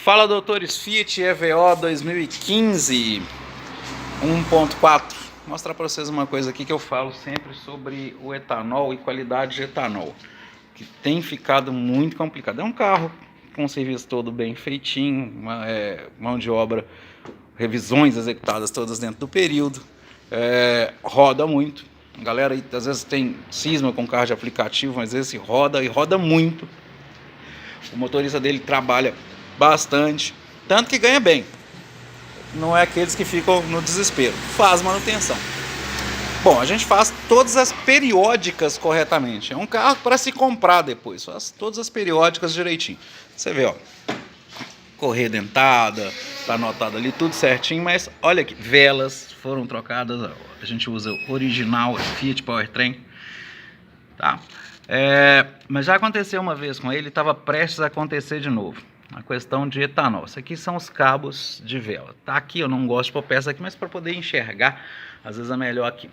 Fala, doutores. Fiat EVO 2015 1.4. Vou mostrar para vocês uma coisa aqui que eu falo sempre sobre o etanol e qualidade de etanol, que tem ficado muito complicado. É um carro com o serviço todo bem feitinho, mão de obra, revisões executadas todas dentro do período, roda muito. A galera aí, às vezes tem cisma com carro de aplicativo, mas esse roda e roda muito. O motorista dele trabalha bastante, tanto que ganha bem. Não é aqueles que ficam no desespero. Faz manutenção. Bom, a gente faz todas as periódicas corretamente. É um carro para se comprar depois. Faz todas as periódicas direitinho. Você vê, ó, correia dentada, tá anotado ali tudo certinho, mas olha aqui, velas foram trocadas. A gente usa o original, Fiat Powertrain, tá? Mas já aconteceu uma vez com ele, estava prestes a acontecer de novo. A questão de etanol. Isso aqui são os cabos de vela. Tá aqui, eu não gosto de pôr peça aqui, mas para poder enxergar, às vezes é melhor aqui.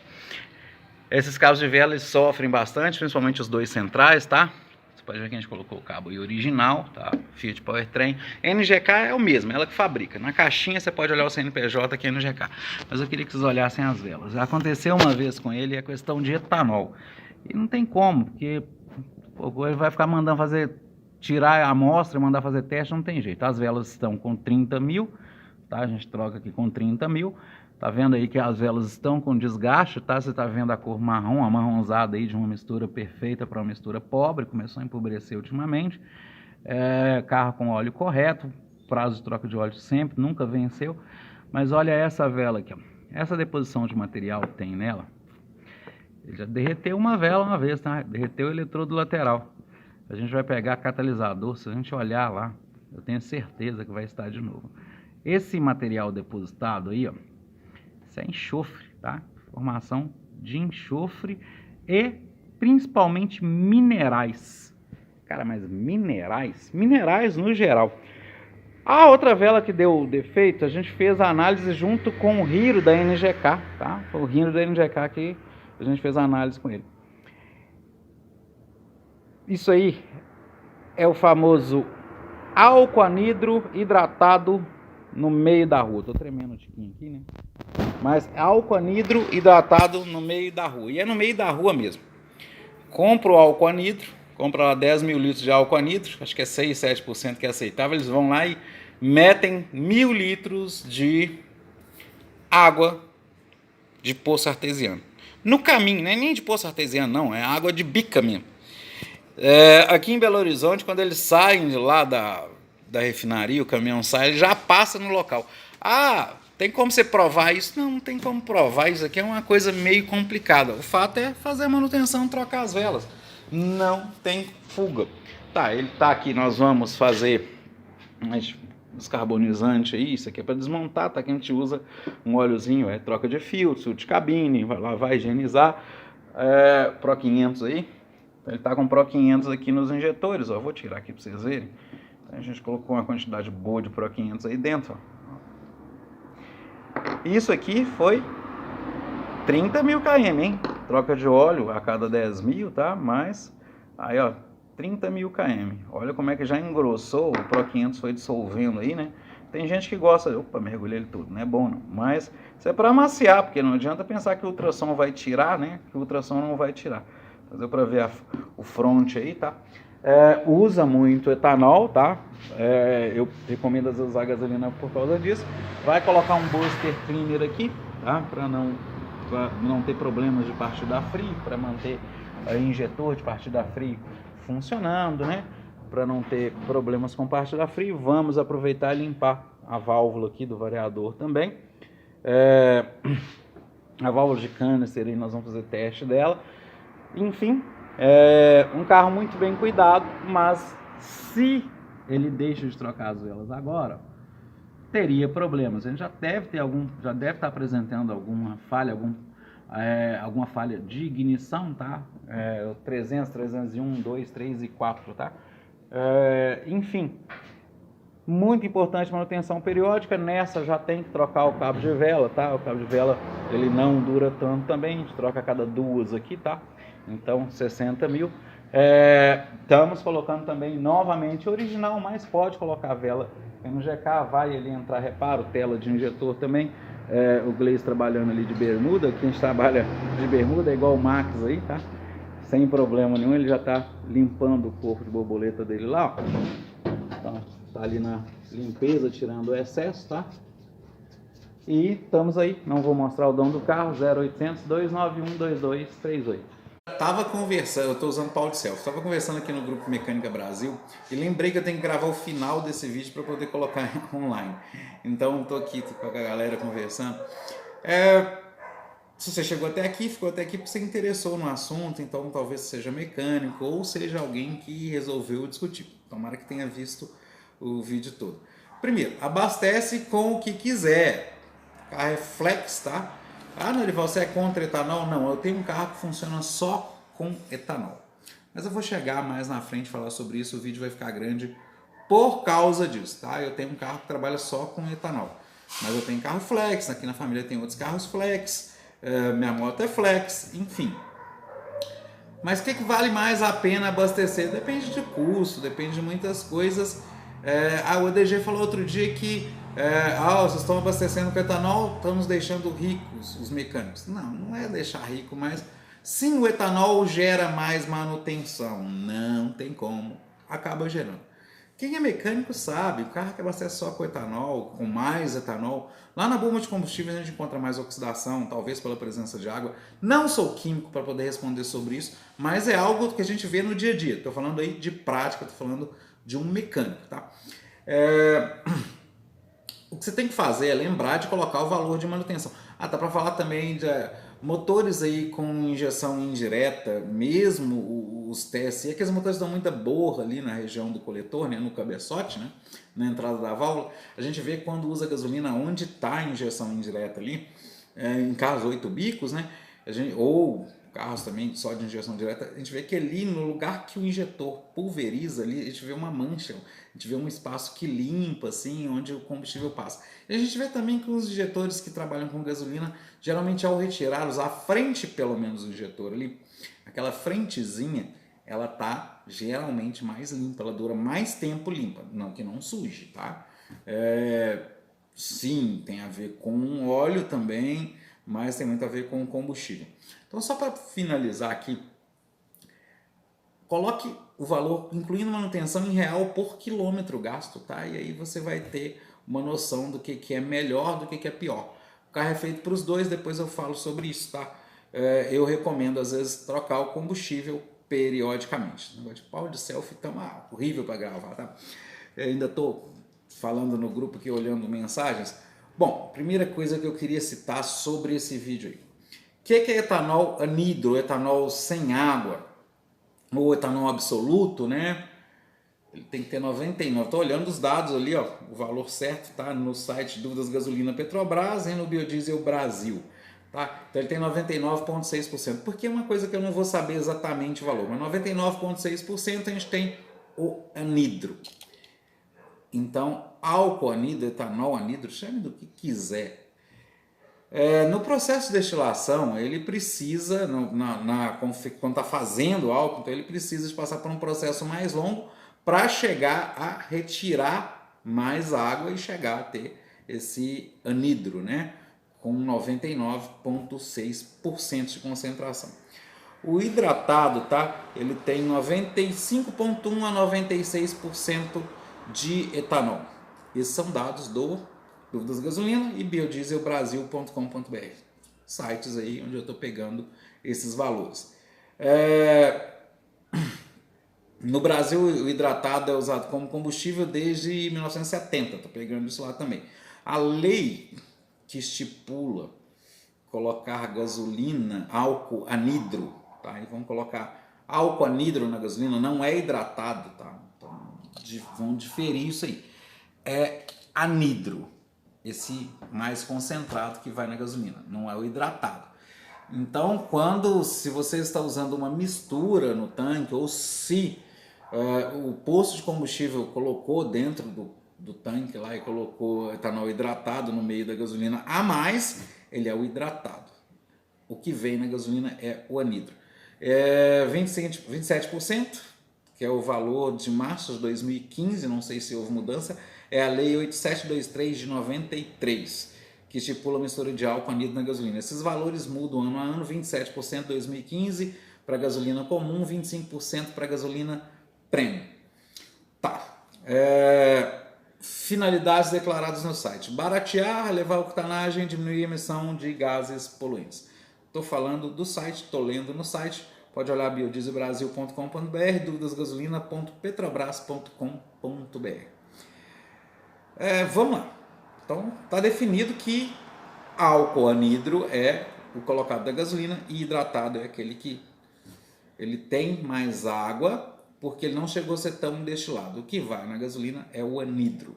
Esses cabos de vela eles sofrem bastante, principalmente os dois centrais, tá? Você pode ver que a gente colocou o cabo aí original, tá? Fiat Powertrain. NGK é o mesmo, ela que fabrica. Na caixinha você pode olhar o CNPJ que é NGK. Mas eu queria que vocês olhassem as velas. Já aconteceu uma vez com ele, é questão de etanol. E não tem como, porque ele vai ficar mandando tirar a amostra e mandar fazer teste, não tem jeito. As velas estão com 30 mil, tá? A gente troca aqui com 30 mil. Tá vendo aí que as velas estão com desgaste, tá? Você tá vendo a cor marrom, amarronzada aí de uma mistura perfeita para uma mistura pobre. Começou a empobrecer ultimamente. Carro com óleo correto, prazo de troca de óleo sempre, nunca venceu. Mas olha essa vela aqui, ó. Essa deposição de material que tem nela, ele já derreteu uma vela uma vez, tá? Derreteu o eletrodo lateral. A gente vai pegar catalisador, se a gente olhar lá, eu tenho certeza que vai estar de novo. Esse material depositado aí, ó, isso é enxofre, tá? Formação de enxofre e principalmente minerais. Cara, mas minerais? Minerais no geral. A outra vela que deu defeito, a gente fez a análise junto com o Hiro da NGK, tá? Foi o Hiro da NGK que a gente fez a análise com ele. Isso aí é o famoso álcool anidro hidratado no meio da rua. Tô tremendo um tiquinho aqui, né? Mas álcool anidro hidratado no meio da rua. E é no meio da rua mesmo. Compra o álcool anidro, compra lá 10 mil litros de álcool anidro, acho que é 6, 7% que é aceitável. Eles vão lá e metem 1000 litros de água de poço artesiano. No caminho, não é nem de poço artesiano, não, é água de bica mesmo. Aqui em Belo Horizonte, quando eles saem de lá da refinaria, o caminhão sai, ele já passa no local. Ah, tem como você provar isso? Não, não tem como provar, isso aqui é uma coisa meio complicada. O fato é fazer a manutenção, trocar as velas. Não tem fuga. Tá, ele tá aqui, nós vamos fazer descarbonizante aí, isso aqui é para desmontar, tá? Que a gente usa um óleozinho, troca de filtro, de cabine, vai lá, vai higienizar. Pro 500 aí. Ele está com Pro 500 aqui nos injetores, ó. Vou tirar aqui para vocês verem. A gente colocou uma quantidade boa de Pro 500 aí dentro, ó. Isso aqui foi 30 mil km, hein? Troca de óleo a cada 10 mil, tá? Mas aí, ó, 30 mil km. Olha como é que já engrossou, o Pro 500 foi dissolvendo aí, né? Tem gente que gosta, opa, mergulhei ele tudo, não é bom não. Mas isso é para amaciar, porque não adianta pensar que o ultrassom vai tirar, né? Que o ultrassom não vai tirar. Deu para ver o front aí, tá? Usa muito etanol, tá? Eu recomendo às vezes usar gasolina por causa disso. Vai colocar um booster cleaner aqui, tá? Para não ter problemas de partida frio, para manter o injetor de partida frio funcionando, né? Para não ter problemas com partida frio, vamos aproveitar e limpar a válvula aqui do variador também. A válvula de canister aí nós vamos fazer teste dela. Enfim, um carro muito bem cuidado, mas se ele deixa de trocar as velas agora, teria problemas. A gente já deve estar apresentando alguma falha, alguma falha de ignição, tá? 300, 301, 2, 3 e 4, tá? Enfim, muito importante manutenção periódica. Nessa já tem que trocar o cabo de vela, tá? O cabo de vela ele não dura tanto também, a gente troca a cada 2 aqui, tá? Então 60 mil. Estamos colocando também novamente original, mas pode colocar a vela no GK, vai ali entrar reparo, tela de injetor também. O Gleice trabalhando ali de bermuda, aqui a gente trabalha de bermuda, é igual o Max aí, tá? Sem problema nenhum, ele já tá limpando o corpo de borboleta dele lá, ó. Então, tá ali na limpeza, tirando o excesso, tá? E estamos aí, não vou mostrar o dono do carro, 0800 291 2238. Tava conversando, eu tô usando pau de selfie, tava conversando aqui no grupo Mecânica Brasil e lembrei que eu tenho que gravar o final desse vídeo para poder colocar online. Então tô aqui com a galera conversando. Se você chegou até aqui, ficou até aqui porque você interessou no assunto, então talvez seja mecânico ou seja alguém que resolveu discutir. Tomara que tenha visto o vídeo todo. Primeiro, abastece com o que quiser. O carro é flex, tá? Ah, Norival, você é contra etanol? Não, eu tenho um carro que funciona só com etanol. Mas eu vou chegar mais na frente e falar sobre isso, o vídeo vai ficar grande por causa disso, tá? Eu tenho um carro que trabalha só com etanol. Mas eu tenho carro flex, aqui na família tem outros carros flex, minha moto é flex, enfim. Mas o que vale mais a pena abastecer? Depende de custo, depende de muitas coisas. O EDG falou outro dia que vocês estão abastecendo com etanol, estamos deixando ricos os mecânicos. Não, não é deixar rico, mas sim, o etanol gera mais manutenção. Não tem como, acaba gerando. Quem é mecânico sabe, o carro que abastece só com etanol, com mais etanol, lá na bomba de combustível a gente encontra mais oxidação, talvez pela presença de água. Não sou químico para poder responder sobre isso, mas é algo que a gente vê no dia a dia. Estou falando aí de prática, estou falando de um mecânico, tá? O que você tem que fazer é lembrar de colocar o valor de manutenção. Dá para falar também de motores aí com injeção indireta, mesmo os TSI, é que os motores dão muita borra ali na região do coletor, né, no cabeçote, né, na entrada da válvula. A gente vê quando usa gasolina onde está a injeção indireta ali, em carros 8 bicos, né, ou carros também só de injeção direta, a gente vê que ali no lugar que o injetor pulveriza ali, a gente vê uma mancha, a gente vê um espaço que limpa assim, onde o combustível passa. E a gente vê também que os injetores que trabalham com gasolina, geralmente ao retirá-los, a frente pelo menos do injetor ali, aquela frentezinha, ela tá geralmente mais limpa, ela dura mais tempo limpa, não que não suje, tá? Sim, tem a ver com óleo também, mas tem muito a ver com combustível. Então, só para finalizar aqui, coloque o valor, incluindo manutenção, em real por quilômetro gasto, tá? E aí você vai ter uma noção do que é melhor, do que é pior. O carro é feito para os dois, depois eu falo sobre isso, tá? Eu recomendo, às vezes, trocar o combustível periodicamente. O negócio de pau de selfie tá horrível para gravar, tá? Eu ainda estou falando no grupo aqui, olhando mensagens. Bom, primeira coisa que eu queria citar sobre esse vídeo aí. O que é etanol anidro, etanol sem água, ou etanol absoluto, né? Ele tem que ter 99. Estou olhando os dados ali, ó, o valor certo tá no site Dúvidas Gasolina Petrobras e no Biodiesel Brasil. Tá? Então ele tem 99,6%. Porque é uma coisa que eu não vou saber exatamente o valor, mas 99,6% a gente tem o anidro. Então, álcool anidro, etanol anidro, chame do que quiser. No processo de destilação, ele precisa, quando está fazendo álcool, então ele precisa de passar por um processo mais longo para chegar a retirar mais água e chegar a ter esse anidro, né? Com 99,6% de concentração. O hidratado, tá? Ele tem 95,1% a 96% de etanol. Esses são dados do Dúvidas Gasolina e biodieselbrasil.com.br, sites aí onde eu estou pegando esses valores. No Brasil, o hidratado é usado como combustível desde 1970, estou pegando isso lá também. A lei que estipula colocar gasolina, álcool anidro, tá? E vamos colocar álcool anidro na gasolina, não é hidratado, tá? Então, vão diferir isso aí. É anidro, esse mais concentrado que vai na gasolina, não é o hidratado. Então, se você está usando uma mistura no tanque, ou se o posto de combustível colocou dentro do tanque lá e colocou etanol hidratado no meio da gasolina a mais, ele é o hidratado. O que vem na gasolina é o anidro. 27%, que é o valor de março de 2015, não sei se houve mudança, é a Lei 8723 de 93, que estipula a mistura de álcool anidro na gasolina. Esses valores mudam ano a ano, 27% em 2015 para gasolina comum, 25% para gasolina premium. Tá. Finalidades declaradas no site: baratear, elevar a octanagem, diminuir a emissão de gases poluentes. Estou falando do site, estou lendo no site. Pode olhar biodieselbrasil.com.br, dúvidasgasolina.petrobras.com.br. Vamos lá. Então, está definido que álcool anidro é o colocado da gasolina e hidratado é aquele que ele tem mais água porque ele não chegou a ser tão destilado. O que vai na gasolina é o anidro.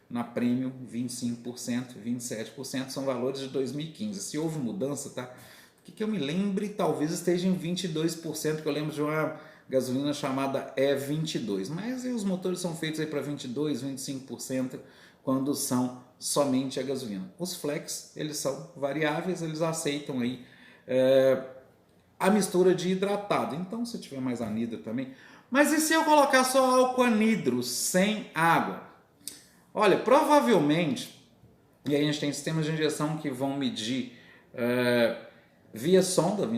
Na Premium, 25%, 27%, são valores de 2015. Se houve mudança, tá? Que eu me lembre, talvez esteja em 22%, que eu lembro de uma gasolina chamada E22. Mas os motores são feitos aí para 22%, 25%, quando são somente a gasolina. Os flex, eles são variáveis, eles aceitam aí a mistura de hidratado. Então, se tiver mais anidro também. Mas e se eu colocar só álcool anidro sem água? Olha, provavelmente, e aí a gente tem sistemas de injeção que vão medir via sonda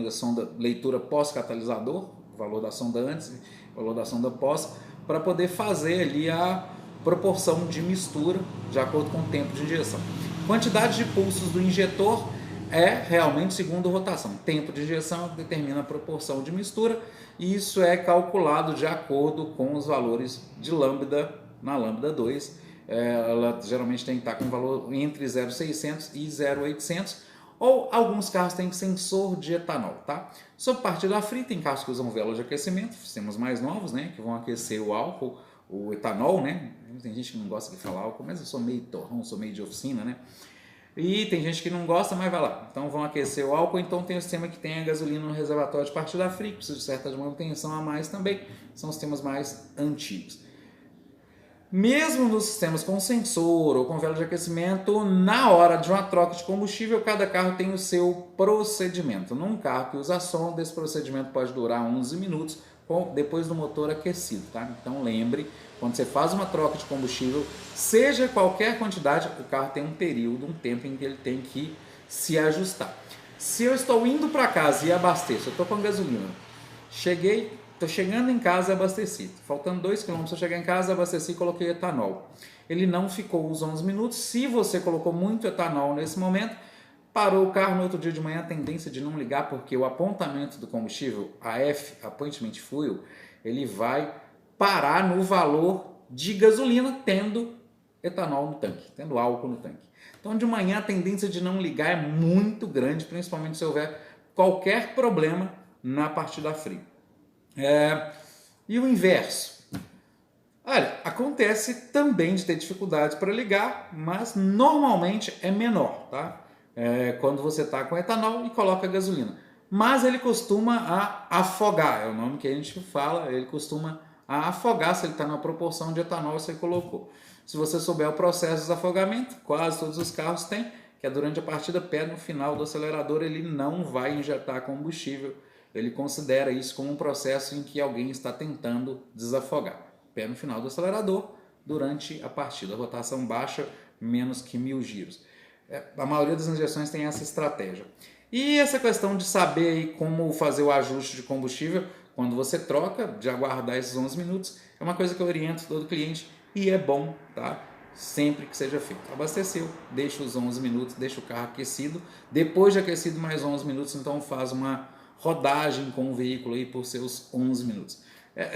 leitura pós-catalisador, o valor da sonda antes, o valor da sonda pós, para poder fazer ali a proporção de mistura de acordo com o tempo de injeção. Quantidade de pulsos do injetor é realmente segundo rotação. Tempo de injeção determina a proporção de mistura e isso é calculado de acordo com os valores de lambda na lambda 2. Ela geralmente tem que estar com um valor entre 0,600 e 0,800, ou alguns carros têm sensor de etanol, tá? Sob partida fria, tem carros que usam vela de aquecimento, sistemas mais novos, né, que vão aquecer o álcool, o etanol, né? Tem gente que não gosta de falar álcool, mas eu sou meio torrão, sou meio de oficina, né? E tem gente que não gosta, mas vai lá. Então vão aquecer o álcool, então tem o sistema que tem a gasolina no reservatório de partida fria, que precisa de certa manutenção a mais também, são sistemas mais antigos. Mesmo nos sistemas com sensor ou com vela de aquecimento, na hora de uma troca de combustível, cada carro tem o seu procedimento. Num carro que usa sonda, esse procedimento pode durar 11 minutos depois do motor aquecido, tá? Então lembre, quando você faz uma troca de combustível, seja qualquer quantidade, o carro tem um período, um tempo em que ele tem que se ajustar. Se eu estou indo para casa e abasteço, eu estou com gasolina, estou chegando em casa e abasteci. Faltando 2 km para chegar em casa, abasteci e coloquei etanol. Ele não ficou os 11 minutos. Se você colocou muito etanol nesse momento, parou o carro no outro dia de manhã, a tendência de não ligar, porque o apontamento do combustível, AF, Appointment Fuel, ele vai parar no valor de gasolina tendo etanol no tanque, tendo álcool no tanque. Então de manhã a tendência de não ligar é muito grande, principalmente se houver qualquer problema na partida fria. E o inverso? Olha, acontece também de ter dificuldade para ligar, mas normalmente é menor, tá? Quando você está com etanol e coloca gasolina. Mas ele costuma afogar, é o nome que a gente fala, ele costuma afogar se ele está na proporção de etanol que você colocou. Se você souber o processo de desafogamento, quase todos os carros têm, que é durante a partida, pé no final do acelerador, ele não vai injetar combustível. Ele considera isso como um processo em que alguém está tentando desafogar. Pé no final do acelerador, durante a partida. A rotação baixa, menos que 1000 giros. A maioria das injeções tem essa estratégia. E essa questão de saber aí como fazer o ajuste de combustível, quando você troca, de aguardar esses 11 minutos, é uma coisa que eu oriento todo cliente e é bom, tá? Sempre que seja feito. Abasteceu, deixa os 11 minutos, deixa o carro aquecido. Depois de aquecido mais 11 minutos, então faz uma rodagem com o veículo aí por seus 11 minutos.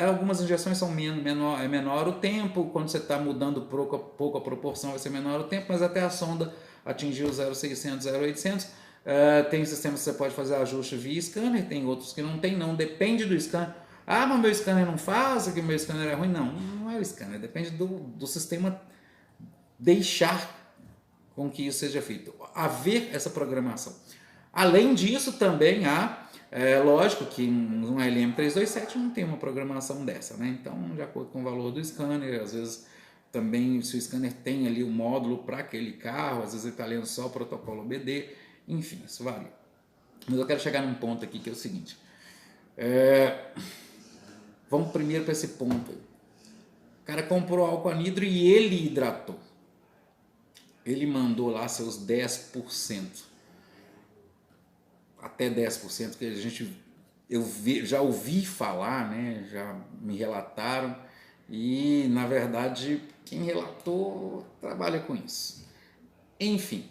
Algumas injeções são menor o tempo, quando você está mudando pouco a proporção vai ser menor o tempo, mas até a sonda atingir o 0,600, 0,800. Tem sistemas que você pode fazer ajuste via scanner, tem outros que não tem, não depende do scanner. Mas meu scanner não faz, que meu scanner é ruim. Não é o scanner, depende do sistema deixar com que isso seja feito, haver essa programação. Além disso, também há, lógico que um LM327 não tem uma programação dessa, né? Então, de acordo com o valor do scanner, às vezes também, se o scanner tem ali o módulo para aquele carro, às vezes ele está lendo só o protocolo BD, enfim, isso varia. Mas eu quero chegar num ponto aqui que é o seguinte. Vamos primeiro para esse ponto. O cara comprou álcool anidro e ele hidratou. ele mandou lá seus 10%, até 10%, que já ouvi falar, né? Já me relataram, e na verdade quem relatou trabalha com isso. Enfim,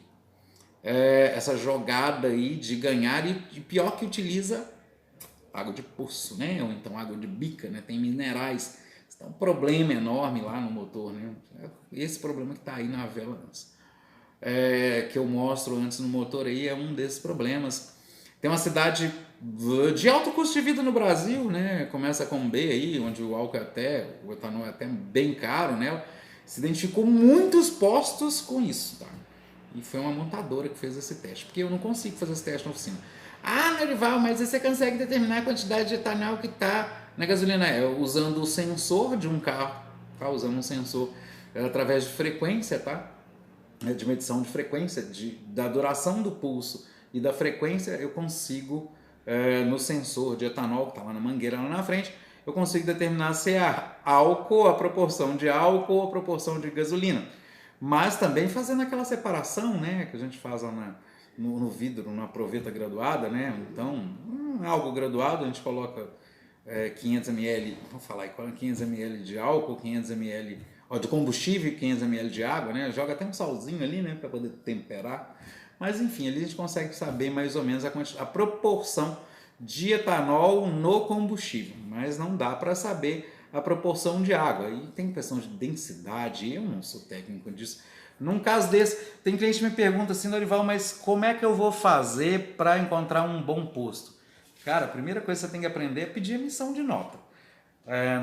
essa jogada aí de ganhar, e pior que utiliza água de poço, né? Ou então água de bica, né? Tem minerais. Então, um problema enorme lá no motor, né? Esse problema que está aí na vela antes. Que eu mostro antes no motor aí é um desses problemas. Tem uma cidade de alto custo de vida no Brasil, né? Começa com B aí, onde o álcool o etanol é até bem caro, né? Se identificou muitos postos com isso, tá? E foi uma montadora que fez esse teste, porque eu não consigo fazer esse teste na oficina. Ah, Norival, mas você consegue determinar a quantidade de etanol que está na gasolina? Usando o sensor de um carro, tá? Usando um sensor através de frequência, tá? De medição de frequência, da duração do pulso e da frequência, eu consigo, no sensor de etanol, que está lá na mangueira lá na frente, eu consigo determinar se é álcool, a proporção de álcool ou a proporção de gasolina. Mas também fazendo aquela separação, né, que a gente faz lá no vidro, na proveta graduada, né? Então, algo graduado, a gente coloca 500 ml, vou falar, 500 ml de álcool, 500 ml de combustível e 500 ml de água, né? Joga até um salzinho ali, né, para poder temperar. Mas enfim, ali a gente consegue saber mais ou menos a proporção de etanol no combustível, mas não dá para saber a proporção de água. E tem questão de densidade, eu não sou técnico disso. Num caso desse, tem cliente que me pergunta assim, Norival, mas como é que eu vou fazer para encontrar um bom posto? Cara, a primeira coisa que você tem que aprender é pedir emissão de nota.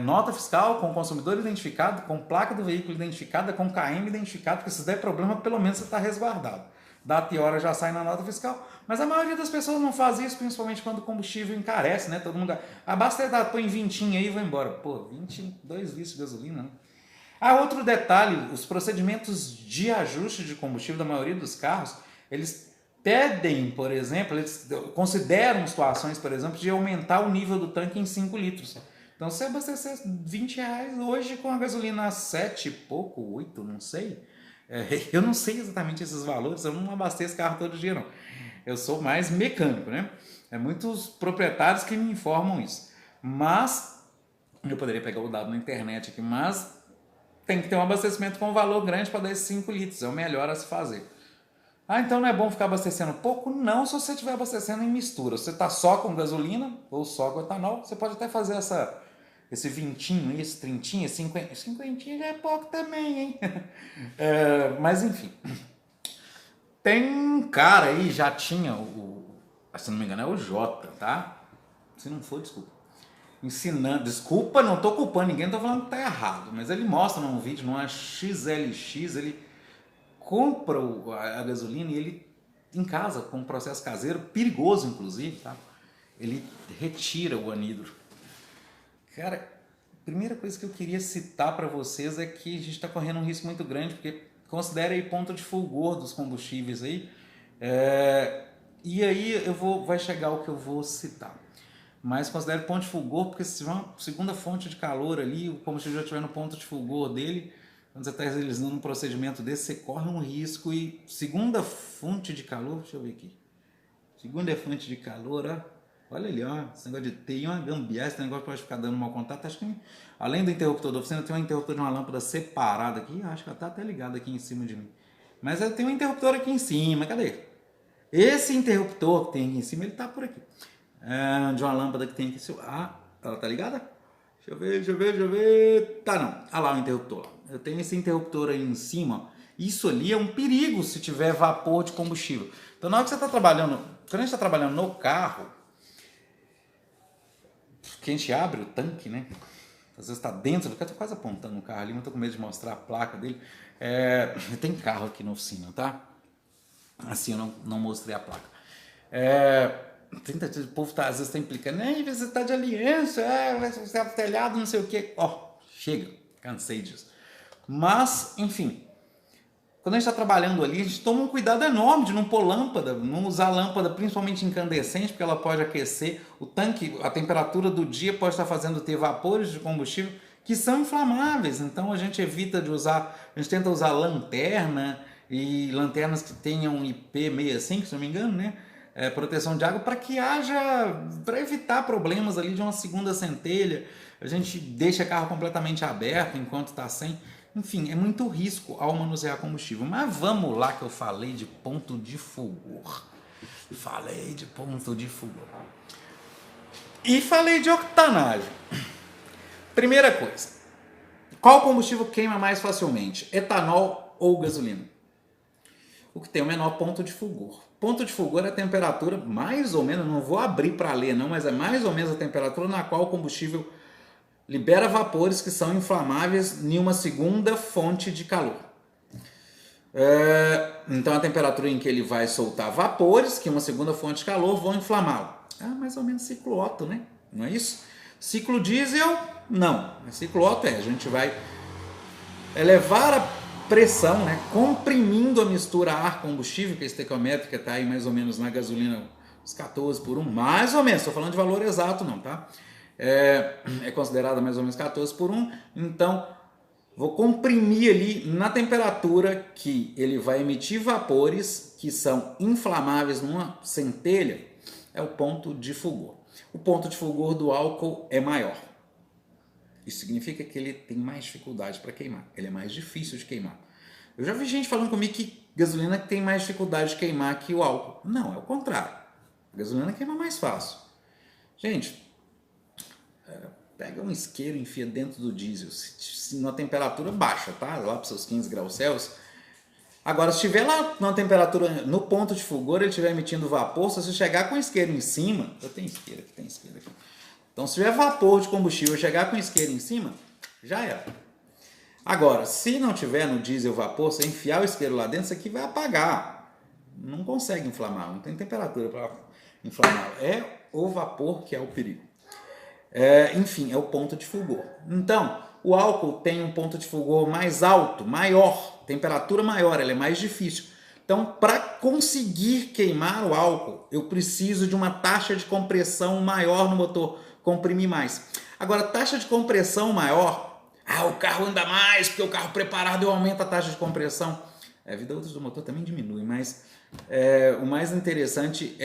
Nota fiscal com consumidor identificado, com placa do veículo identificada, com KM identificado, porque se der problema, pelo menos você está resguardado. Data e hora já sai na nota fiscal, mas a maioria das pessoas não faz isso, principalmente quando o combustível encarece, né? Todo mundo abastece, põe 20 aí e vai embora. Pô, 22 litros de gasolina, né? Outro detalhe, os procedimentos de ajuste de combustível da maioria dos carros, eles pedem, por exemplo, eles consideram situações, por exemplo, de aumentar o nível do tanque em 5 litros. Então, se você abastecer 20 reais hoje com a gasolina 7 e pouco, 8, não sei. Eu não sei exatamente esses valores, eu não abasteço carro todo dia, não. Eu sou mais mecânico, né? Muitos proprietários que me informam isso. Mas, eu poderia pegar o dado na internet aqui, mas tem que ter um abastecimento com um valor grande para dar esses 5 litros, é o melhor a se fazer. Então não é bom ficar abastecendo pouco? Não, se você estiver abastecendo em mistura. Se você está só com gasolina ou só com etanol, você pode até fazer esse 20, esse 30, esse 50. 50 já é pouco também, hein? Mas enfim. Tem um cara aí, já tinha, se não me engano é o Jota, tá? Se não for, desculpa. Ensinando, desculpa, não tô culpando ninguém, não tô falando que tá errado, mas ele mostra num vídeo, numa XLX, ele compra a gasolina e ele, em casa, com um processo caseiro, perigoso inclusive, tá? Ele retira o anidro. Cara, a primeira coisa que eu queria citar para vocês é que a gente está correndo um risco muito grande, porque considera aí ponto de fulgor dos combustíveis aí, e aí vai chegar o que eu vou citar. Mas considere ponto de fulgor, porque se tiver uma segunda fonte de calor ali, o combustível já estiver no ponto de fulgor dele, quando você está realizando um procedimento desse, você corre um risco. E segunda fonte de calor, deixa eu ver aqui. Segunda fonte de calor, olha ali, esse negócio de ter uma gambiarra, esse negócio pode ficar dando mau contato. Acho que além do interruptor da oficina, tem um interruptor de uma lâmpada separada aqui. Acho que ela está até ligada aqui em cima de mim. Mas eu tenho um interruptor aqui em cima, cadê? Esse interruptor que tem aqui em cima, ele está por aqui. De uma lâmpada que tem aqui. Ela tá ligada? Deixa eu ver. Tá, não. Olha lá o interruptor. Eu tenho esse interruptor aí em cima. Isso ali é um perigo se tiver vapor de combustível. Então, na hora que você está trabalhando, quando a gente está trabalhando no carro, que a gente abre o tanque, né? Às vezes está dentro, eu tô quase apontando o carro ali, mas tô com medo de mostrar a placa dele. Tem carro aqui na oficina, tá? Assim eu não mostrei a placa. O povo às vezes está implicando, você está de aliança, você é telhado, não sei o quê. Chega, cansei disso. Mas, enfim, quando a gente está trabalhando ali, a gente toma um cuidado enorme de não pôr lâmpada, não usar lâmpada principalmente incandescente, porque ela pode aquecer o tanque, a temperatura do dia pode estar fazendo ter vapores de combustível que são inflamáveis. Então a gente evita de usar, a gente tenta usar lanterna, e lanternas que tenham IP65, se não me engano, né? Proteção de água, para evitar problemas ali de uma segunda centelha. A gente deixa o carro completamente aberto enquanto está sem. Enfim, é muito risco ao manusear combustível. Mas vamos lá que eu falei de ponto de fulgor. E falei de octanagem. Primeira coisa, qual combustível queima mais facilmente? Etanol ou gasolina? O que tem o menor ponto de fulgor. Ponto de fulgor é a temperatura, mais ou menos, não vou abrir para ler não, mas é mais ou menos a temperatura na qual o combustível libera vapores que são inflamáveis em uma segunda fonte de calor. Então a temperatura em que ele vai soltar vapores que uma segunda fonte de calor vão inflamá-lo. Mais ou menos ciclo Otto, né? Não é isso? Ciclo diesel, não. Ciclo Otto a gente vai elevar a pressão, né? Comprimindo a mistura ar-combustível, que a estequiométrica está aí mais ou menos na gasolina, uns 14 por 1, mais ou menos, estou falando de valor exato não, tá? É considerada mais ou menos 14 por 1, então vou comprimir ali na temperatura que ele vai emitir vapores que são inflamáveis numa centelha, é o ponto de fulgor. O ponto de fulgor do álcool é maior. Isso significa que ele tem mais dificuldade para queimar, ele é mais difícil de queimar. Eu já vi gente falando comigo que gasolina tem mais dificuldade de queimar que o álcool. Não, é o contrário. A gasolina queima mais fácil. Gente, pega um isqueiro e enfia dentro do diesel, se numa temperatura baixa, tá? Lá para os seus 15 graus Celsius. Agora, se estiver lá numa temperatura, no ponto de fulgor, ele estiver emitindo vapor, se você chegar com o isqueiro em cima, eu tenho isqueiro aqui, tem isqueiro aqui. Então, se tiver vapor de combustível e chegar com o isqueiro em cima, já era. Agora, se não tiver no diesel vapor, você enfiar o isqueiro lá dentro, isso aqui vai apagar. Não consegue inflamar, não tem temperatura para inflamar. É o vapor que é o perigo. Enfim, é o ponto de fulgor. Então, o álcool tem um ponto de fulgor mais alto, maior, temperatura maior, ele é mais difícil. Então, para conseguir queimar o álcool, eu preciso de uma taxa de compressão maior no motor, comprimir mais. Agora, taxa de compressão maior, o carro anda mais, porque o carro preparado eu aumento a taxa de compressão. A vida útil do motor também diminui, mas o mais interessante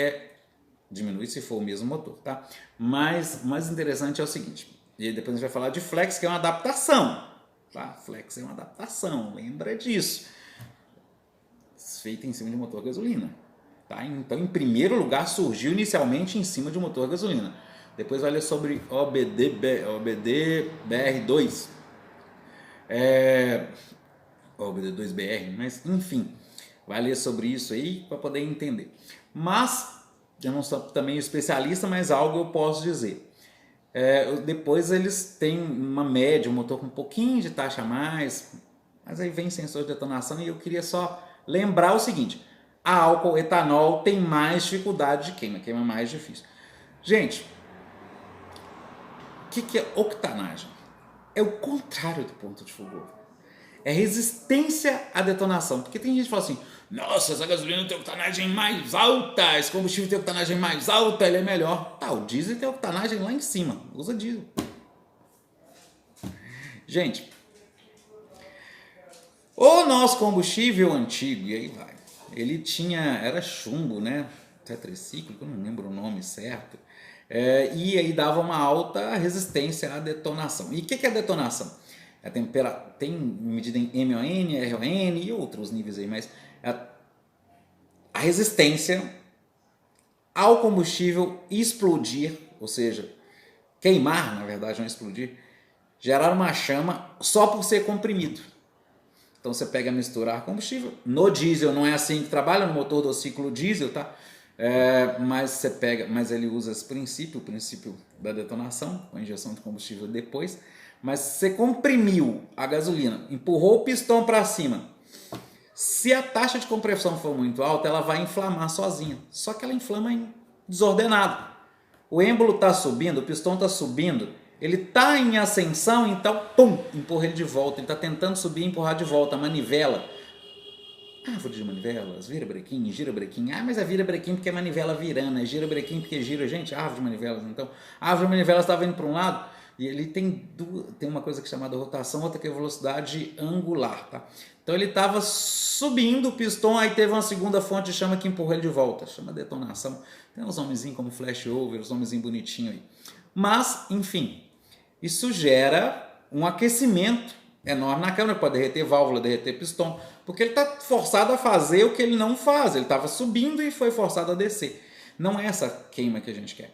diminui se for o mesmo motor, tá? Mas o mais interessante é o seguinte, e depois a gente vai falar de flex, que é uma adaptação, tá? Flex é uma adaptação, lembra disso. Feita em cima de motor gasolina, tá? Então, em primeiro lugar, surgiu inicialmente em cima de motor gasolina. Depois vai ler sobre OBD-BR2, OBD2BR, mas enfim, vai ler sobre isso aí para poder entender. Mas, eu não sou também especialista, mas algo eu posso dizer. Depois eles têm uma média, um motor com um pouquinho de taxa a mais, mas aí vem sensor de detonação e eu queria só lembrar o seguinte, álcool, etanol tem mais dificuldade de queima mais difícil. Gente, o que é octanagem? É o contrário do ponto de fulgor. É resistência à detonação. Porque tem gente que fala assim, nossa, essa gasolina tem octanagem mais alta, esse combustível tem octanagem mais alta, ele é melhor. Tá, o diesel tem octanagem lá em cima, usa diesel. Gente, o nosso combustível antigo, e aí vai, ele era chumbo, né? Tetracíclico, eu não lembro o nome certo. E aí dava uma alta resistência à detonação. E o que é a detonação? Tem medida em MON, RON e outros níveis aí, mas a resistência ao combustível explodir, ou seja, queimar, na verdade, não explodir, gerar uma chama só por ser comprimido. Então você pega misturar combustível. No diesel não é assim que trabalha, no motor do ciclo diesel, tá? Mas ele usa esse princípio, o princípio da detonação, com a injeção de combustível depois. Mas você comprimiu a gasolina, empurrou o pistão para cima. Se a taxa de compressão for muito alta, ela vai inflamar sozinha. Só que ela inflama desordenado. O êmbolo está subindo, o pistão está subindo, ele está em ascensão, então, pum, empurra ele de volta. Ele está tentando subir e empurrar de volta. A manivela, árvore de manivelas, vira brequim, gira brequim. Mas é vira brequim porque é manivela virando, é gira brequim porque gira. Gente, árvore de manivelas. Então, a árvore de manivelas estava indo para um lado, E ele tem uma coisa que é chamada rotação, outra que é velocidade angular, tá? Então ele estava subindo o piston, aí teve uma segunda fonte de chama que empurrou ele de volta, chama detonação. Tem uns nomezinhos como flashover, uns nomezinhos bonitinhos aí. Mas, enfim, isso gera um aquecimento enorme na câmara, pode derreter válvula, derreter piston, porque ele está forçado a fazer o que ele não faz, ele estava subindo e foi forçado a descer. Não é essa queima que a gente quer.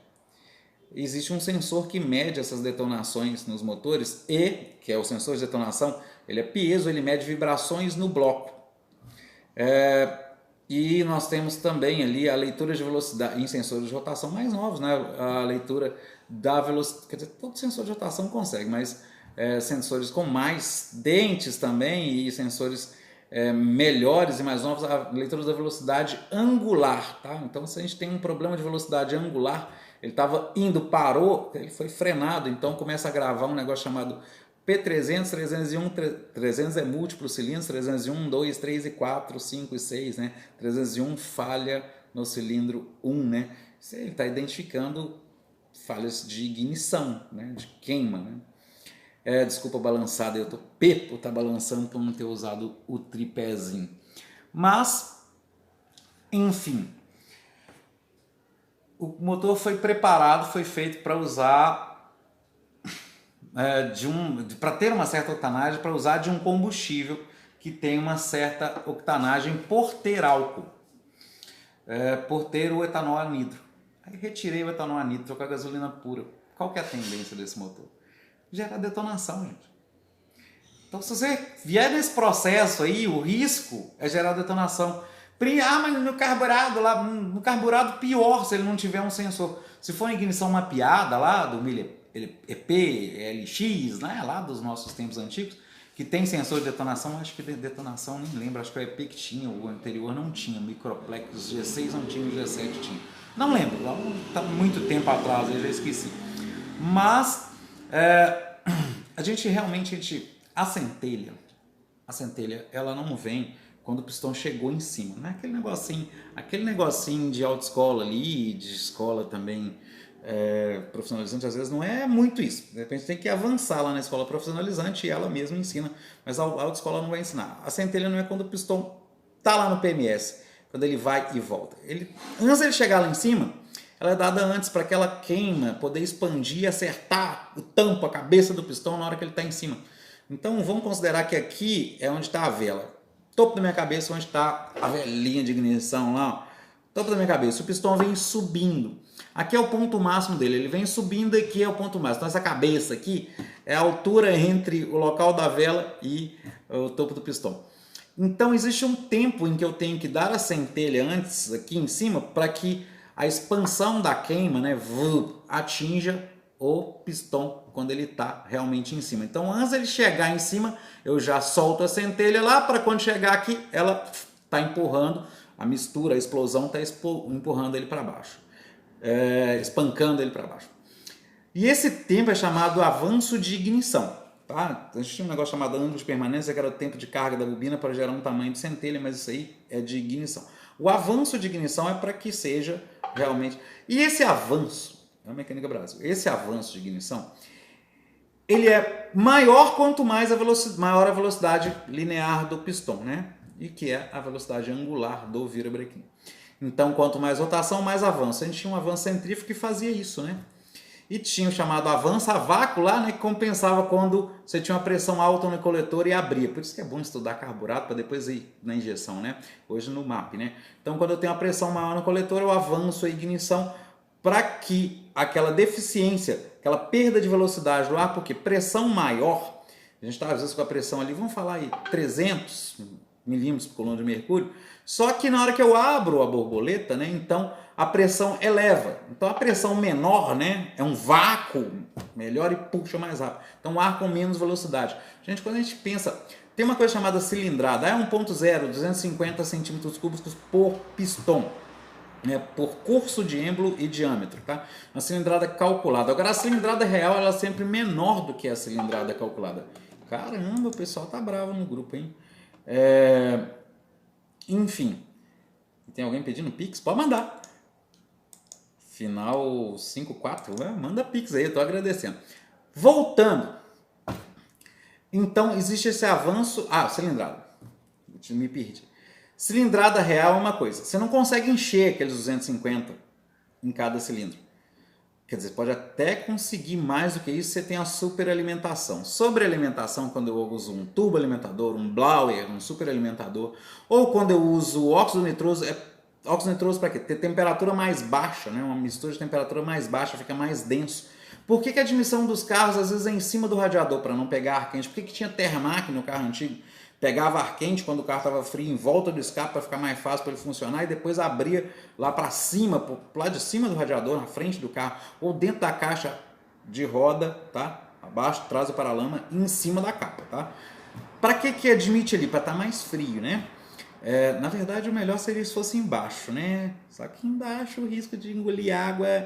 Existe um sensor que mede essas detonações nos motores que é o sensor de detonação, ele é piezo, ele mede vibrações no bloco. E nós temos também ali a leitura de velocidade em sensores de rotação mais novos, né? A leitura da velocidade, quer dizer, todo sensor de rotação consegue, mas sensores com mais dentes também e sensores melhores e mais novos, a leitura da velocidade angular, tá? Então se a gente tem um problema de velocidade angular, ele estava indo, parou, ele foi frenado, então começa a gravar um negócio chamado P300, 301, 300 é múltiplos cilindros, 301, 2, 3 e 4, 5 e 6, né? 301 falha no cilindro 1, né? Ele está identificando falhas de ignição, né? De queima, né? Desculpa balançada, eu tô pepo, tá balançando por não ter usado o tripézinho. Mas, enfim, o motor foi preparado, foi feito para usar para ter uma certa octanagem, para usar de um combustível que tem uma certa octanagem por ter álcool, por ter o etanol anidro. Aí retirei o etanol anidro com a gasolina pura. Qual que é a tendência desse motor? Gerar detonação, gente. Então, se você vier nesse processo aí, o risco é gerar detonação. Mas no carburado pior se ele não tiver um sensor. Se for ignição mapeada lá do milha EP, LX, né, lá dos nossos tempos antigos, que tem sensor de detonação, acho que de detonação nem lembro, acho que o EP que tinha, o anterior não tinha, Microplex G6 não tinha, o G7 tinha. Não lembro, está muito tempo atrás, eu já esqueci. Mas a gente realmente, a centelha, ela não vem quando o pistão chegou em cima, não é aquele negocinho de autoescola ali, de escola também profissionalizante, às vezes não é muito isso. De repente tem que avançar lá na escola profissionalizante e ela mesma ensina, mas a autoescola não vai ensinar. A centelha não é quando o pistão tá lá no PMS, quando ele vai e volta. Antes de ele chegar lá em cima, ela é dada antes para aquela queima poder expandir e acertar o tampo, a cabeça do pistão na hora que ele está em cima. Então vamos considerar que aqui é onde está a vela. Topo da minha cabeça, onde está a velinha de ignição lá. Topo da minha cabeça. O pistão vem subindo. Aqui é o ponto máximo dele. Ele vem subindo e aqui é o ponto máximo. Então essa cabeça aqui é a altura entre o local da vela e o topo do pistão. Então existe um tempo em que eu tenho que dar a centelha antes, aqui em cima, para que a expansão da queima, né, atinja o pistão quando ele está realmente em cima. Então, antes ele chegar em cima, eu já solto a centelha lá, para quando chegar aqui, ela está empurrando, a mistura, a explosão está empurrando ele para baixo, espancando ele para baixo. E esse tempo é chamado avanço de ignição. Tá? A gente tinha um negócio chamado ângulo de permanência, que era o tempo de carga da bobina para gerar um tamanho de centelha, mas isso aí é de ignição. O avanço de ignição é para que seja realmente... E esse avanço, é a mecânica Brasil, esse avanço de ignição, ele é maior quanto mais maior a velocidade linear do pistão, né? E que é a velocidade angular do virabrequim. Então, quanto mais rotação, mais avanço. A gente tinha um avanço centrífugo que fazia isso, né? E tinha o chamado avanço a vácuo lá, né, que compensava quando você tinha uma pressão alta no coletor e abria. Por isso que é bom estudar carburado para depois ir na injeção, né? Hoje no MAP, né? Então, quando eu tenho uma pressão maior no coletor, eu avanço a ignição para que aquela deficiência, aquela perda de velocidade do ar, porque pressão maior, a gente está às vezes com a pressão ali, vamos falar aí, 300 milímetros por coluna de mercúrio, só que na hora que eu abro a borboleta, né, então a pressão eleva. Então a pressão menor, né, é um vácuo melhor e puxa mais rápido. Então o ar com menos velocidade. Gente, quando a gente pensa, tem uma coisa chamada cilindrada, é 1.0, 250 centímetros cúbicos por pistão, né, por curso de êmbolo e diâmetro, tá? Uma cilindrada calculada. Agora a cilindrada real ela é sempre menor do que a cilindrada calculada. Caramba, o pessoal tá bravo no grupo, hein? Enfim, tem alguém pedindo Pix? Pode mandar. Final 54, manda Pix aí, eu tô agradecendo. Voltando. Então, existe esse avanço... cilindrada. Me perdi. Cilindrada real é uma coisa. Você não consegue encher aqueles 250 em cada cilindro. Quer dizer, pode até conseguir mais do que isso, você tem a superalimentação. Sobrealimentação, quando eu uso um turboalimentador, um blower, um superalimentador, ou quando eu uso o óxido nitroso, óxido nitroso para quê? Ter temperatura mais baixa, né? Uma mistura de temperatura mais baixa, fica mais denso. Por que a admissão dos carros às vezes é em cima do radiador para não pegar ar quente? Por que tinha Termac no carro antigo? Pegava ar quente quando o carro estava frio em volta do escape para ficar mais fácil para ele funcionar e depois abria lá para cima, pro lado de cima do radiador, na frente do carro, ou dentro da caixa de roda, tá? Abaixo, atrás do paralama, em cima da capa, tá? Para que admite ali? Para estar mais frio, né? Na verdade, o melhor seria se fosse embaixo, né? Só que embaixo o risco de engolir água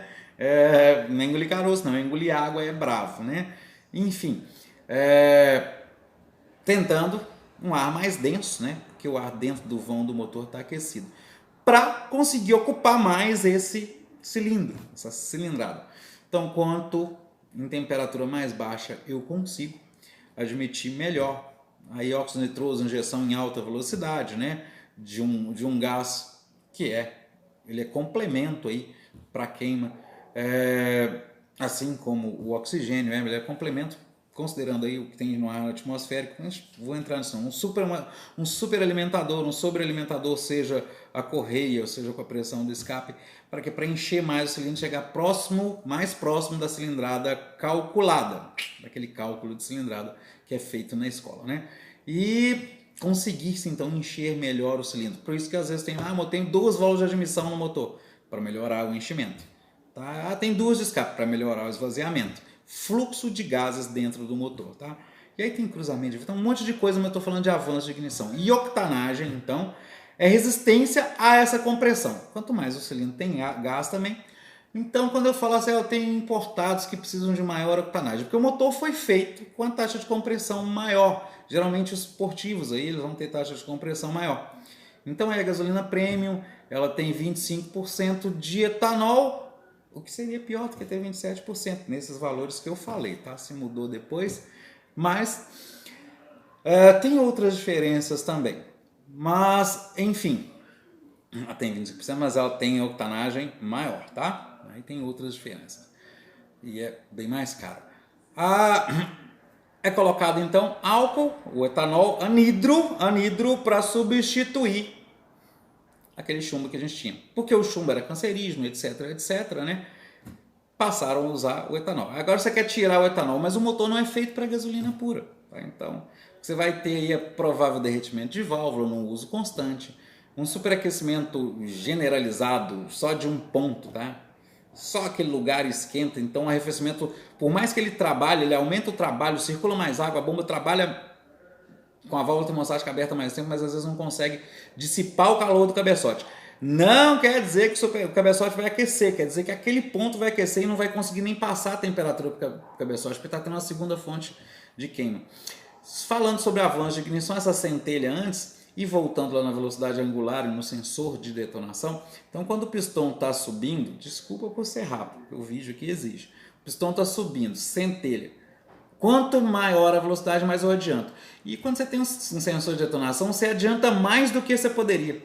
não é engolir caroço, não, engolir água é bravo, né? Enfim, tentando um ar mais denso, né? Porque o ar dentro do vão do motor está aquecido, para conseguir ocupar mais esse cilindro, essa cilindrada. Então, quanto em temperatura mais baixa eu consigo admitir melhor. Aí óxido nitroso, injeção em alta velocidade, né? De um gás que ele é complemento aí para queima, assim como o oxigênio, ele é complemento. Considerando aí o que tem no ar atmosférico, vou entrar nisso. Um superalimentador, um sobrealimentador, seja a correia, ou seja com a pressão do escape, para encher mais o cilindro, chegar mais próximo da cilindrada calculada, daquele cálculo de cilindrada que é feito na escola, né? E conseguir-se então encher melhor o cilindro. Por isso que às vezes eu tenho 2 válvulas de admissão no motor, para melhorar o enchimento. Tá? Tem 2 de escape, para melhorar o esvaziamento. Fluxo de gases dentro do motor, tá? E aí tem cruzamento, então um monte de coisa, mas eu estou falando de avanço de ignição. E octanagem, então, é resistência a essa compressão. Quanto mais o cilindro tem gás também. Então, quando eu falo assim, eu tenho importados que precisam de maior octanagem, porque o motor foi feito com a taxa de compressão maior. Geralmente os esportivos aí, eles vão ter taxa de compressão maior. Então, a gasolina premium, ela tem 25% de etanol, o que seria pior do que ter 27% nesses valores que eu falei, tá? Se mudou depois, mas tem outras diferenças também. Mas, enfim, ela tem 25%, mas ela tem octanagem maior, tá? Aí tem outras diferenças. E é bem mais caro. É colocado então álcool, o etanol, anidro para substituir aquele chumbo que a gente tinha. Porque o chumbo era cancerígeno, etc, né? Passaram a usar o etanol. Agora você quer tirar o etanol, mas o motor não é feito para gasolina pura. Tá? Então, você vai ter aí provável derretimento de válvula no uso constante, um superaquecimento generalizado só de um ponto, tá? Só aquele lugar esquenta, então o arrefecimento, por mais que ele trabalhe, ele aumenta o trabalho, circula mais água, a bomba trabalha com a válvula termostática aberta mais tempo, mas às vezes não consegue dissipar o calor do cabeçote. Não quer dizer que o cabeçote vai aquecer, quer dizer que aquele ponto vai aquecer e não vai conseguir nem passar a temperatura para o cabeçote, porque está tendo uma segunda fonte de queima. Falando sobre avanço de ignição, essa centelha antes, e voltando lá na velocidade angular e no sensor de detonação, então quando o pistão está subindo, desculpa por ser rápido, o vídeo aqui exige, o pistão está subindo, centelha. Quanto maior a velocidade, mais eu adianto. E quando você tem um sensor de detonação, você adianta mais do que você poderia.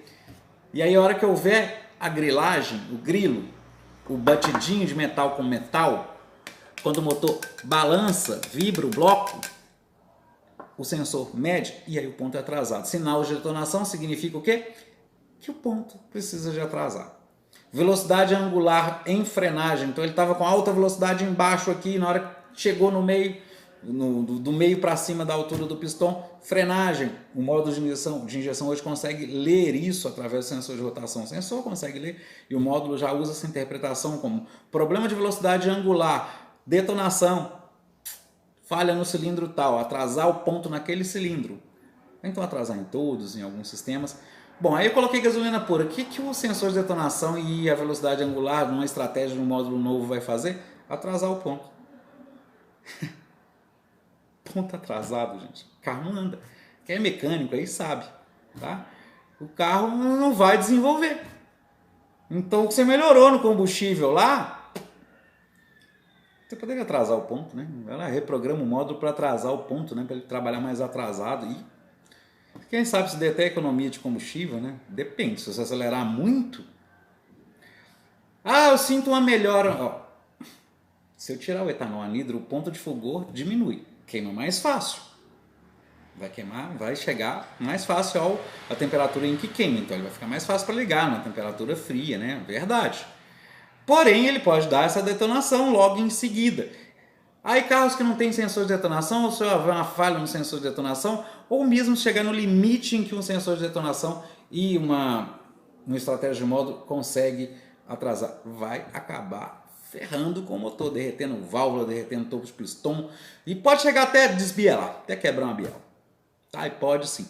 E aí a hora que houver a grilagem, o grilo, o batidinho de metal com metal, quando o motor balança, vibra o bloco, o sensor mede e aí o ponto é atrasado. Sinal de detonação significa o quê? Que o ponto precisa de atrasar. Velocidade angular em frenagem, então ele estava com alta velocidade embaixo aqui, na hora que chegou no meio, do meio para cima da altura do pistão, frenagem. O módulo de injeção hoje consegue ler isso através do sensor de rotação. O sensor consegue ler e o módulo já usa essa interpretação como problema de velocidade angular, detonação, falha no cilindro tal, atrasar o ponto naquele cilindro. Então atrasar em todos, em alguns sistemas. Bom, aí eu coloquei gasolina pura. O que o sensor de detonação e a velocidade angular, numa estratégia de um módulo novo, vai fazer? Atrasar o ponto. Ponto atrasado, gente. O carro não anda. Quem é mecânico aí sabe, tá? O carro não vai desenvolver. Então, você melhorou no combustível lá, Você poderia atrasar o ponto, né? Ela reprograma o módulo para atrasar o ponto, né? Para ele trabalhar mais atrasado. E quem sabe se der até economia de combustível, né? Depende, se você acelerar muito. Ah, eu sinto uma melhora. Ó, se eu tirar o etanol anidro, o ponto de fulgor diminui. Queima mais fácil. Vai queimar, vai chegar mais fácil à temperatura em que queima. Então ele vai ficar mais fácil para ligar na temperatura fria, né? Verdade. Porém, ele pode dar essa detonação logo em seguida. Aí carros que não tem sensor de detonação, ou se houver uma falha no sensor de detonação, ou mesmo chegar no limite em que um sensor de detonação e uma estratégia de módulo consegue atrasar, vai acabar ferrando com o motor, derretendo válvula, derretendo topo de pistão, e pode chegar até desbielar, até quebrar uma biela. Tá? E pode sim.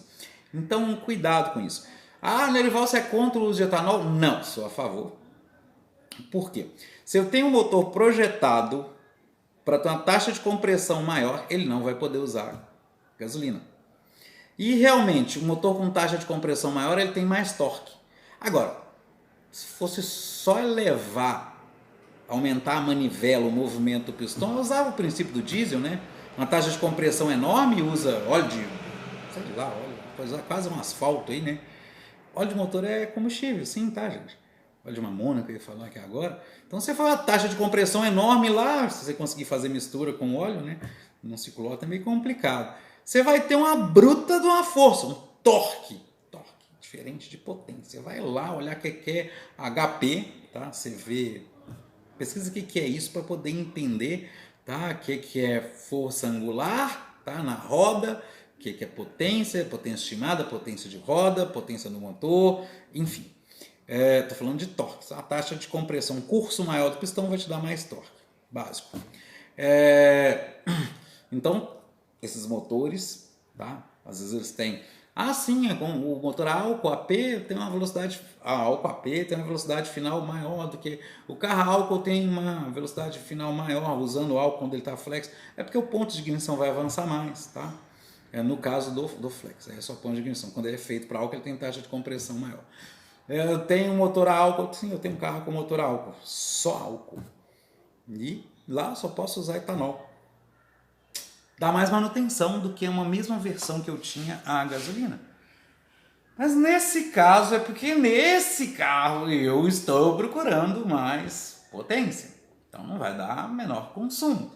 Então, cuidado com isso. Ah, Nerival, você é contra o uso de etanol? Não, sou a favor. Por quê? Se eu tenho um motor projetado para ter uma taxa de compressão maior, ele não vai poder usar gasolina. E realmente, o motor com taxa de compressão maior, ele tem mais torque. Agora, se fosse só elevar, aumentar a manivela, o movimento do pistão, eu usava o princípio do diesel, né? Uma taxa de compressão enorme, usa óleo de, sei lá, óleo, quase um asfalto aí, né? Óleo de motor é combustível, sim, tá, gente? Óleo de mamona, que eu ia falar aqui agora. Então, você faz uma taxa de compressão enorme lá, se você conseguir fazer mistura com óleo, né? Num ciclomotor é meio complicado. Você vai ter uma bruta de uma força, um torque diferente de potência. Você vai lá olhar o que é HP, tá? Você vê, pesquisa o que é isso para poder entender, tá? O que é força angular, tá? Na roda, o que é potência estimada, potência de roda, potência do motor, enfim. Estou falando de torque. A taxa de compressão, um curso maior do pistão vai te dar mais torque, básico. Então, esses motores, tá? Às vezes eles têm, sim, o motor a álcool AP tem uma velocidade, tem uma velocidade final maior do que o carro a álcool, tem uma velocidade final maior usando o álcool quando ele está flex. É porque o ponto de ignição vai avançar mais, tá? No caso do flex, é só ponto de ignição. Quando ele é feito para álcool, ele tem taxa de compressão maior. Eu tenho um motor a álcool, sim, eu tenho um carro com motor a álcool, só álcool. E lá eu só posso usar etanol. Dá mais manutenção do que uma mesma versão que eu tinha a gasolina. Mas nesse caso é porque nesse carro eu estou procurando mais potência. Então não vai dar menor consumo.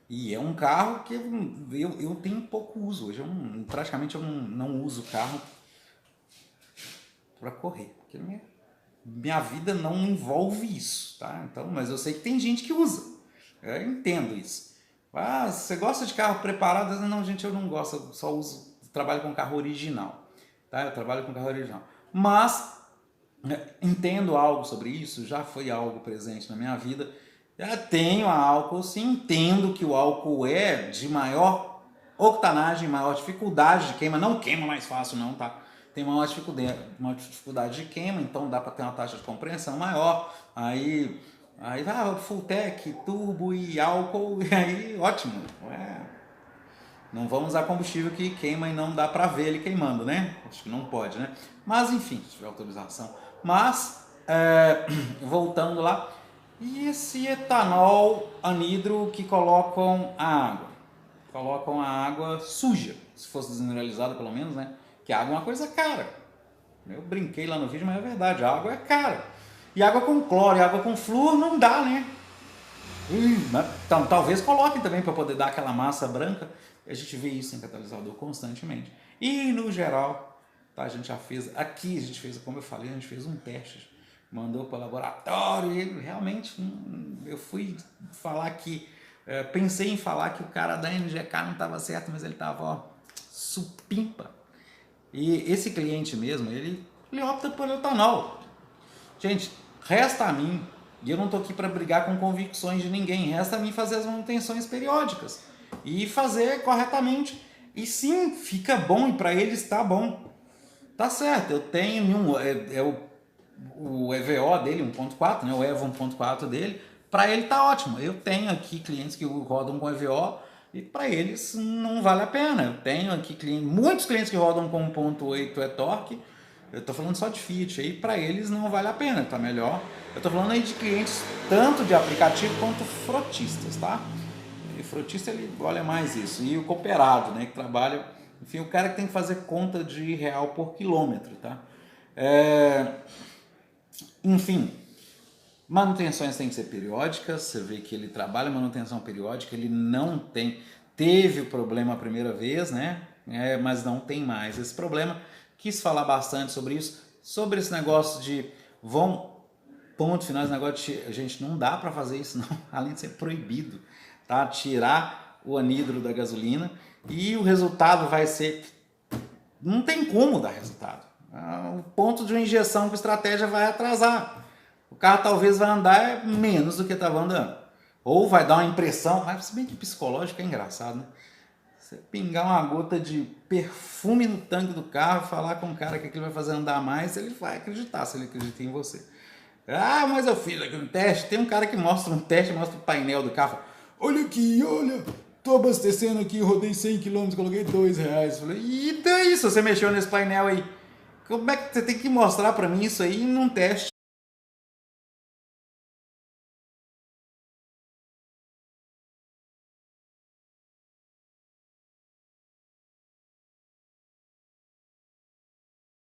E é um carro que eu tenho pouco uso. Hoje praticamente eu não uso carro para correr. Porque minha vida não envolve isso. Tá? Então, mas eu sei que tem gente que usa. Eu entendo isso. Você gosta de carro preparado? Não, gente, eu não gosto, eu só trabalho com carro original, tá? Eu trabalho com carro original. Mas entendo algo sobre isso, já foi algo presente na minha vida. Já tenho álcool, sim, entendo que o álcool é de maior octanagem, maior dificuldade de queima, não queima mais fácil não, tá? Tem maior dificuldade de queima, então dá para ter uma taxa de compressão maior, aí Fulltech, turbo e álcool, e aí ótimo. Não vamos usar combustível que queima e não dá para ver ele queimando, né? Acho que não pode, né? Mas enfim, se tiver autorização. Mas, voltando lá, e esse etanol anidro que colocam a água? Colocam a água suja, se fosse desmineralizada pelo menos, né? Que a água é uma coisa cara. Eu brinquei lá no vídeo, mas é verdade, a água é cara. E água com cloro e água com flúor não dá, né? Então, talvez coloquem também para poder dar aquela massa branca. A gente vê isso em catalisador constantemente. E no geral, tá, a gente já fez, aqui a gente fez, como eu falei, a gente fez um teste, mandou para o laboratório e realmente eu fui falar que, pensei em falar que o cara da NGK não estava certo, mas ele estava supimpa. E esse cliente mesmo, ele opta pelo etanol. Gente, resta a mim, e eu não estou aqui para brigar com convicções de ninguém, resta a mim fazer as manutenções periódicas e fazer corretamente. E sim, fica bom e para ele está bom. Tá certo, eu tenho o EVO dele, 1.4, né, o EVO 1.4 dele, para ele tá ótimo. Eu tenho aqui clientes que rodam com EVO e para eles não vale a pena. Eu tenho aqui muitos clientes que rodam com 1.8 e-torque, Eu estou falando só de Fiat, aí para eles não vale a pena, tá melhor. Eu estou falando aí de clientes tanto de aplicativo quanto frotistas, tá? E frotista ele olha mais isso. E o cooperado, né, que trabalha, enfim, o cara que tem que fazer conta de real por quilômetro, tá? Enfim, manutenções têm que ser periódicas. Você vê que ele trabalha manutenção periódica, ele não teve o problema a primeira vez, né? Mas não tem mais esse problema. Quis falar bastante sobre isso, sobre esse negócio de ponto final, esse negócio de, gente, não dá para fazer isso não, além de ser proibido, tá? Tirar o anidro da gasolina e o resultado vai ser, não tem como dar resultado. O ponto de uma injeção com estratégia vai atrasar. O carro talvez vai andar menos do que estava andando. Ou vai dar uma impressão, mas se bem que psicológico é engraçado, né? Você pingar uma gota de perfume no tanque do carro, falar com o cara que aquilo vai fazer andar mais, ele vai acreditar, se ele acredita em você. Ah, mas eu fiz aqui um teste. Tem um cara que mostra um teste, mostra o painel do carro. Olha aqui, olha, tô abastecendo aqui, rodei 100 km, coloquei R$2. Falei, e daí se você mexeu nesse painel aí? Como é que você tem que mostrar pra mim isso aí num teste?